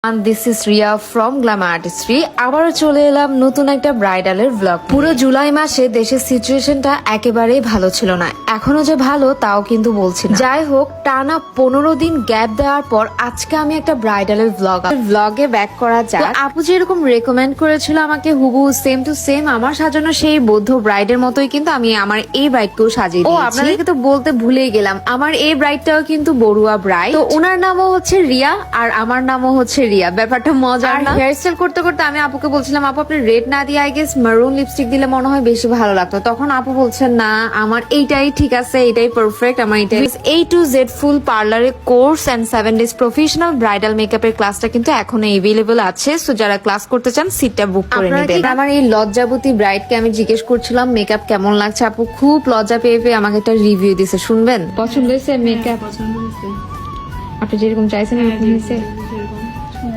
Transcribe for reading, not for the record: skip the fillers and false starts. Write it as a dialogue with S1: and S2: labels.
S1: And this is Ria from Glamour Artistry. আবারও চলে এলাম নতুন একটা ব্রাইডালের ব্লগ। পুরো জুলাই মাসে দেশের সিচুয়েশনটা একেবারেই ভালো ছিল না, এখনো যে ভালো তাও কিন্তু বলছি না। যাই হোক, টানা 15 দিন গ্যাপ দেওয়ার পর আজকে আমি একটা ব্রাইডালের ব্লগে ব্যাক করা যাক। আপু যেরকম রেকমেন্ড করেছিল আমাকে হুবহু সেম টু সেম আমার সাজানো সেই বৌদ্ধ ব্রাইডের মতোই কিন্তু আমি আমার এই ব্রাইডকেও সাজিয়ে দিয়েছি। আপনাদেরকে তো বলতে ভুলেই গেলাম, আমার এই ব্রাইডটাও কিন্তু বড়ুয়া ব্রাইড। তো ওনার নামও হচ্ছে রিয়া আর আমার নামও হচ্ছে রিয়া। ব্যাপারটা মজার না? হেয়ার স্টাইল করতে করতে আমি আপুকে বলছিলাম, আপু আপনি রেড না দিয়ে আই গেস মারুন লিপস্টিক দিলে মনে হয় বেশি ভালো লাগতো। তখন আপু বলছেন না, আমার এইটাই ঠিক আছে, এটাই পারফেক্ট, আমার এটাই। A to Z ফুল পার্লারের course and 7 days professional bridal মেকআপের ক্লাসটা কিন্তু এখনো এভেলেবল আছে। সো যারা ক্লাস করতে চান সিটটা বুক করে নেবেন। আমার এই লজ্জাবতী ব্রাইডকে আমি জিজ্ঞেস করছিলাম মেকআপ কেমন লাগছে, আপু খুব লজ্জা পেয়ে আমাকে একটা রিভিউ দিছে, শুনবেন? পছন্দ হয়েছে মেকআপ?
S2: পছন্দ হয়েছে।
S1: আপনি যেরকম চাইছেন এরকম হয়েছে?